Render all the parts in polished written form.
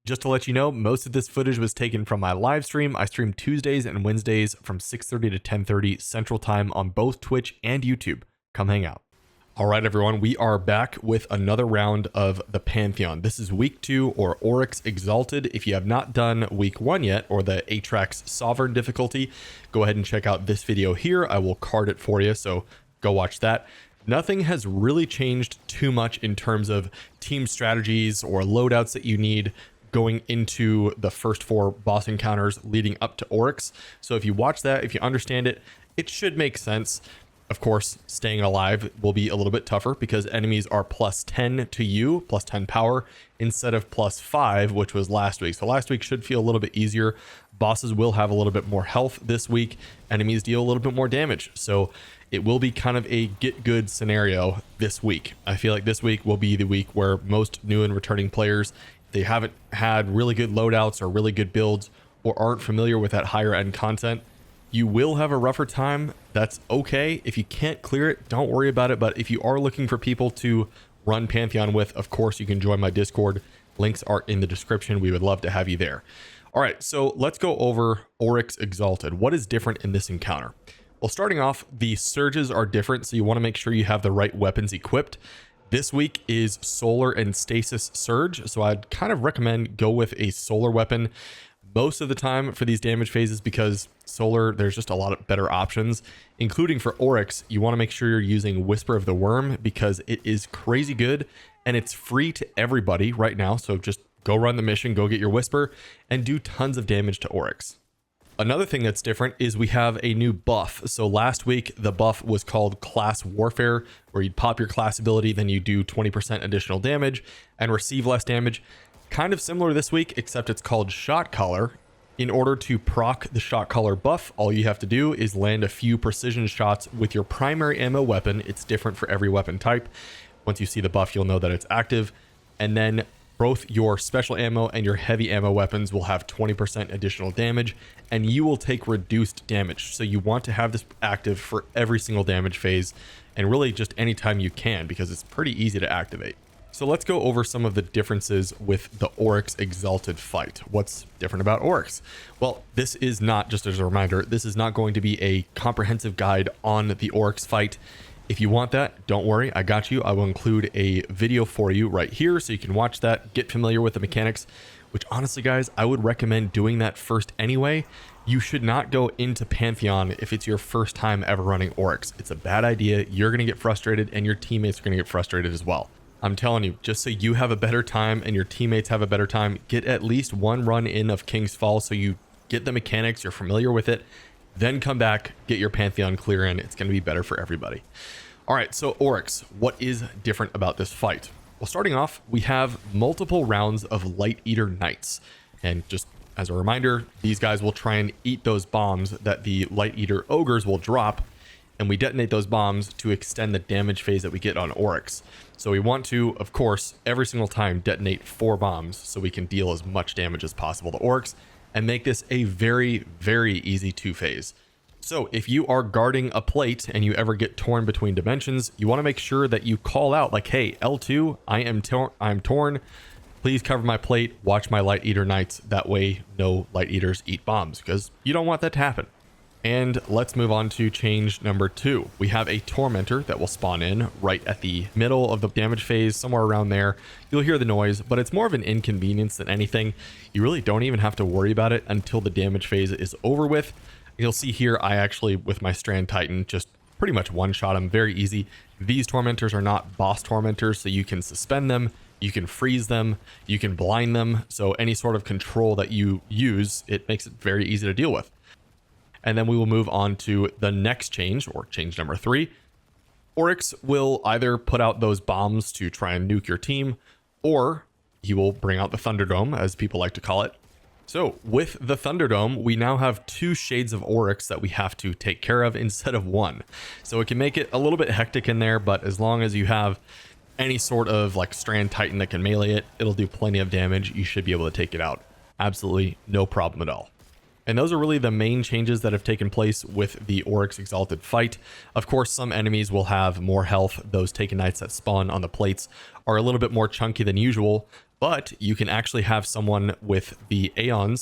Just to let you know, most of this footage was taken from my live stream. I stream Tuesdays and Wednesdays from 6:30 to 10:30 Central Time on both Twitch and YouTube. Come hang out. All right, everyone, we are back with another round of the Pantheon. This is week 2, or Oryx Exalted. If you have not done week 1 yet, or the Atrax Sovereign difficulty, go ahead and check out this video here. I will card it for you, so go watch that. Nothing has really changed too much in terms of team strategies or loadouts that you need going into the first 4 boss encounters leading up to Oryx. So if you watch that, if you understand it, it should make sense. Of course, staying alive will be a little bit tougher because enemies are plus 10 to you, plus 10 power, instead of plus 5, which was last week. So last week should feel a little bit easier. Bosses will have a little bit more health this week. Enemies deal a little bit more damage. So it will be kind of a get good scenario this week. I feel like this week will be the week where most new and returning players, they haven't had really good loadouts or really good builds or aren't familiar with that higher end content. You will have a rougher time. That's okay. If you can't clear it, don't worry about it. But if you are looking for people to run Pantheon with, of course, you can join my Discord. Links are in the description. We would love to have you there. All right, so let's go over Oryx Exalted. What is different in this encounter? Well, starting off, the surges are different, so you want to make sure you have the right weapons equipped. This week is Solar and Stasis Surge, so I'd kind of recommend go with a solar weapon most of the time for these damage phases, because solar, there's just a lot of better options, including for Oryx. You want to make sure you're using Whisper of the Worm because it is crazy good and it's free to everybody right now. So just go run the mission, go get your Whisper, and do tons of damage to Oryx. Another thing that's different is we have a new buff. So last week, the buff was called Class Warfare, where you'd pop your class ability, then you do 20% additional damage and receive less damage. Kind of similar this week, except it's called Shot Caller. In order to proc the Shot Caller buff, all you have to do is land a few precision shots with your primary ammo weapon. It's different for every weapon type. Once you see the buff, you'll know that it's active. And then both your special ammo and your heavy ammo weapons will have 20% additional damage, and you will take reduced damage. So you want to have this active for every single damage phase, and really just anytime you can, because it's pretty easy to activate. So let's go over some of the differences with the Oryx Exalted fight. What's different about Oryx? Well, this is not, just as a reminder, this is not going to be a comprehensive guide on the Oryx fight. If you want that, don't worry, I got you. I will include a video for you right here so you can watch that, get familiar with the mechanics, which honestly, guys, I would recommend doing that first anyway. You should not go into Pantheon if it's your first time ever running Oryx. It's a bad idea. You're going to get frustrated and your teammates are going to get frustrated as well. I'm telling you, just so you have a better time and your teammates have a better time, get at least one run in of King's Fall so you get the mechanics, you're familiar with it, then come back, get your Pantheon clear in. It's going to be better for everybody. All right, so Oryx, what is different about this fight? Well, starting off, we have multiple rounds of Light Eater Knights. And just as a reminder, these guys will try and eat those bombs that the Light Eater Ogres will drop, and we detonate those bombs to extend the damage phase that we get on Oryx. So we want to, of course, every single time detonate 4 bombs so we can deal as much damage as possible to Oryx and make this a very, very easy 2-phase. So if you are guarding a plate and you ever get torn between dimensions, you want to make sure that you call out like, hey, L2, I'm torn. Please cover my plate, watch my Light Eater Knights. That way no Light Eaters eat bombs, because you don't want that to happen. And let's move on to change number 2. We have a Tormentor that will spawn in right at the middle of the damage phase, somewhere around there. You'll hear the noise, but it's more of an inconvenience than anything. You really don't even have to worry about it until the damage phase is over with. You'll see here, I actually, with my Strand Titan, just pretty much one-shot them, very easy. These Tormentors are not boss Tormentors, so you can suspend them, you can freeze them, you can blind them. So any sort of control that you use, it makes it very easy to deal with. And then we will move on to the next change, or change number 3. Oryx will either put out those bombs to try and nuke your team, or he will bring out the Thunderdome, as people like to call it. So with the Thunderdome, we now have 2 shades of Oryx that we have to take care of instead of 1. So it can make it a little bit hectic in there, but as long as you have any sort of like Strand Titan that can melee it, it'll do plenty of damage. You should be able to take it out. Absolutely no problem at all. And those are really the main changes that have taken place with the Oryx Exalted fight. Of course, some enemies will have more health. Those Taken Knights that spawn on the plates are a little bit more chunky than usual, but you can actually have someone with the Aeon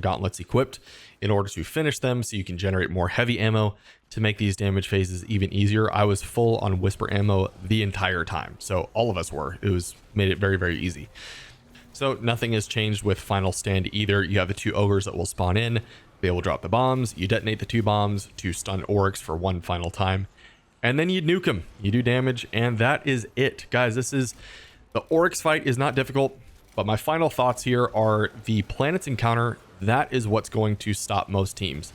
Gauntlets equipped in order to finish them, so you can generate more heavy ammo to make these damage phases even easier. I was full on Whisper ammo the entire time, so all of us were. Made it very, very easy. So nothing has changed with Final Stand either. You have the 2 ogres that will spawn in. They will drop the bombs. You detonate the 2 bombs to stun Oryx for one final time, and then you nuke them. You do damage, and that is it, guys. The Oryx fight is not difficult, but my final thoughts here are the Planets Encounter. That is what's going to stop most teams.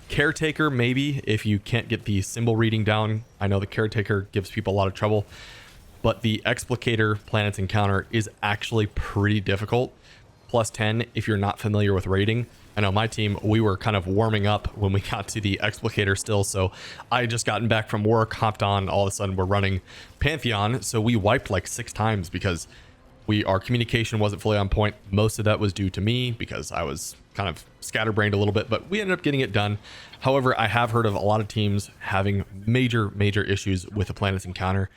Caretaker, maybe, if you can't get the symbol reading down. I know the Caretaker gives people a lot of trouble, but the Explicator Planets Encounter is actually pretty difficult. Plus 10 if you're not familiar with raiding. I know my team, we were kind of warming up when we got to the Explicator still, so I had just gotten back from work, hopped on, all of a sudden we're running Pantheon, so we wiped like 6 times because our communication wasn't fully on point. Most of that was due to me because I was kind of scatterbrained a little bit, but we ended up getting it done. However, I have heard of a lot of teams having major issues with the Planets Encounter,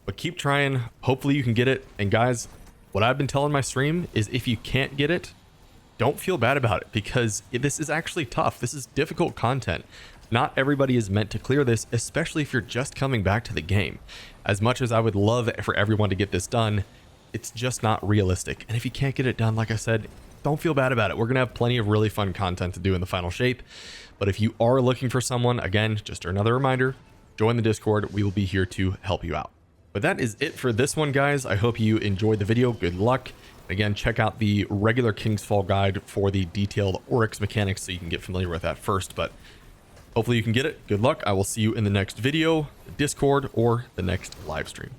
but keep trying. Hopefully you can get it. And guys, what I've been telling my stream is if you can't get it, don't feel bad about it, because this is actually tough. This is difficult content. Not everybody is meant to clear this, especially if you're just coming back to the game. As much as I would love for everyone to get this done, it's just not realistic. And if you can't get it done, like I said, don't feel bad about it. We're going to have plenty of really fun content to do in the final shape. But if you are looking for someone, again, just another reminder, join the Discord. We will be here to help you out. But that is it for this one, guys. I hope you enjoyed the video. Good luck. Again, check out the regular King's Fall guide for the detailed Oryx mechanics so you can get familiar with that first. But hopefully you can get it. Good luck. I will see you in the next video, the Discord, or the next live stream.